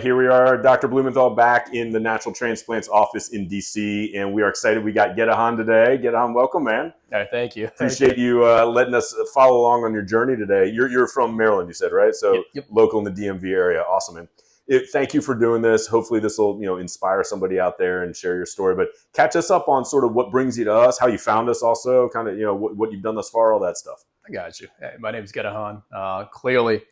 Here we are, Dr. Blumenthal, back in the Natural Transplants office in DC, and we are excited. We got Getahun today. Getahun, welcome, man. All right, thank you. Appreciate you letting us follow along on your journey today. You're from Maryland, you said, right? So Yep. Local in the DMV area. Awesome, man. Thank you for doing this. Hopefully this will inspire somebody out there and share your story. But catch us up on sort of what brings you to us, how you found us, also kind of what you've done thus far, all that stuff. I got you. Hey, my name is Getahun. Clearly,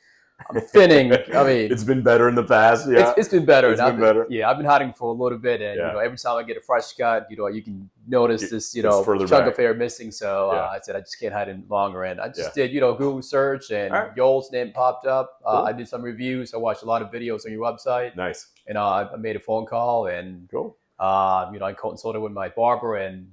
I'm thinning. I mean, it's been better in the past. Yeah, it's been better. It's been better. Yeah, I've been hiding for a little bit, and every time I get a fresh cut, you can notice this chunk of hair missing. So I said I just can't hide any longer, and I just did Google search, and Yoel's name popped up. Cool. I did some reviews. I watched a lot of videos on your website. Nice. And I made a phone call, and cool. I consulted with my barber, and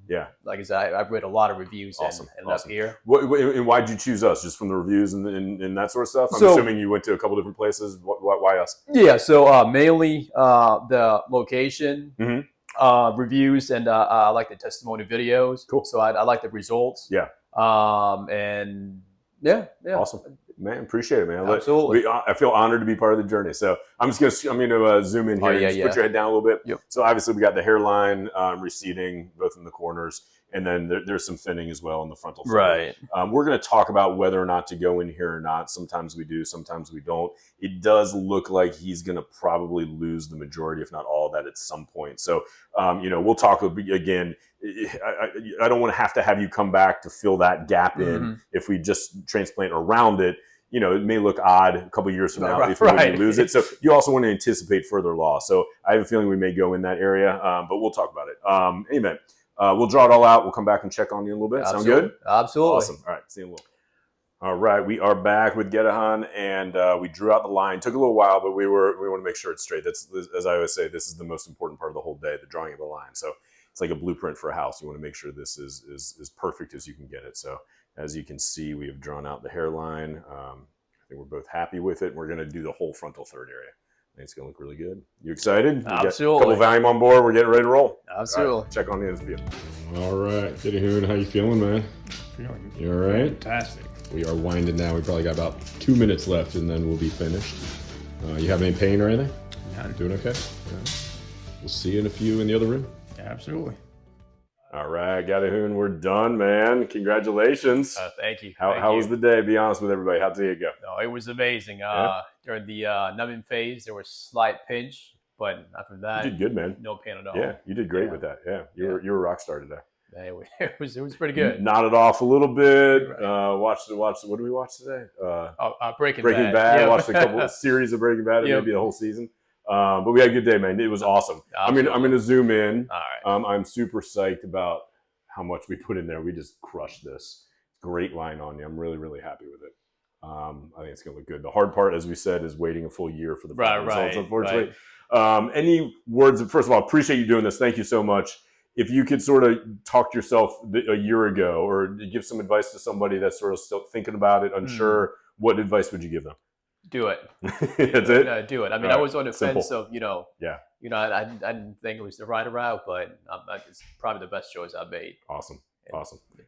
like I said, I've read a lot of reviews. Awesome. And up here. And why'd you choose us? Just from the reviews and that sort of stuff? I'm assuming you went to a couple different places. Why us? Yeah, so mainly the location, reviews, and I like the testimony videos. Cool. So I like the results. Yeah. And yeah. Awesome. Man, appreciate it, man. Absolutely. I feel honored to be part of the journey. So I'm gonna zoom in here. Just put your head down a little bit. Yep. So obviously we got the hairline receding both in the corners, and then there's some thinning as well in the frontal side. Right. We're going to talk about whether or not to go in here or not. Sometimes we do, sometimes we don't. It does look like he's going to probably lose the majority, if not all of that, at some point. So we'll talk again. I don't want to have you come back to fill that gap in if we just transplant around it. It may look odd a couple of years from now if you lose it. So you also want to anticipate further loss. So I have a feeling we may go in that area, but we'll talk about it. Amen. We'll draw it all out. We'll come back and check on you a little bit. Absolutely. Sound good? Absolutely. Awesome. All right. See you in a little. All right. We are back with Getahun, and we drew out the line. Took a little while, but we want to make sure it's straight. That's, as I always say, this is the most important part of the whole day, the drawing of the line. So it's like a blueprint for a house. You want to make sure this is as perfect as you can get it. So as you can see, we have drawn out the hairline. I think we're both happy with it. We're going to do the whole frontal third area. I think it's going to look really good. You excited? Absolutely. A couple volume on board. We're getting ready to roll. Absolutely. Right, check on the interview. All right. Getahun, how you feeling, man? Feeling you all right? Fantastic. We are winding now. We probably got about 2 minutes left, and then we'll be finished. You have any pain or anything? None. Doing okay? Yeah. We'll see you in a few in the other room. Absolutely. All right, Getahun, we're done, man. Congratulations. Thank you. How was the day? Be honest with everybody. How did it go? No, it was amazing. During the numbing phase, there was slight pinch, but after that, you did good, man. No pain at all. Yeah, you did great with that. Yeah, you were a rock star today. It was pretty good. Nodded off a little bit. Watched. What did we watch today? Breaking Bad. Yep. Watched a couple series of Breaking Bad, maybe the whole season. But we had a good day, man. It was awesome. Absolutely. I'm going to zoom in. All right. I'm super psyched about how much we put in there. We just crushed this. Great line on you. I'm really, really happy with it. I think it's going to look good. The hard part, as we said, is waiting a full year for the final results, unfortunately. Right. Any words? First of all, appreciate you doing this. Thank you so much. If you could sort of talk to yourself a year ago or give some advice to somebody that's sort of still thinking about it, unsure, what advice would you give them? Do it. That's it? No, do it. I mean, I was on the fence of, I didn't think it was the right route, but it's probably the best choice I've made. Awesome.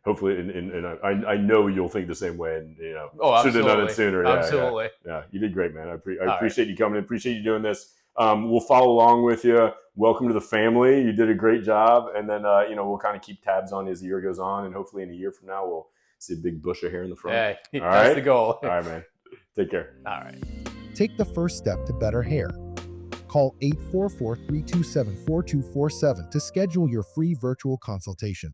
Hopefully, and I know you'll think the same way, and should have done it sooner. Absolutely. Yeah, you did great, man. I appreciate you coming in. Appreciate you doing this. We'll follow along with you. Welcome to the family. You did a great job, and then we'll kind of keep tabs on you as the year goes on, and hopefully in a year from now we'll see a big bush of hair in the front. Hey, that's the goal. All right, man. Take care. All right. Take the first step to better hair. Call 844-327-4247 to schedule your free virtual consultation.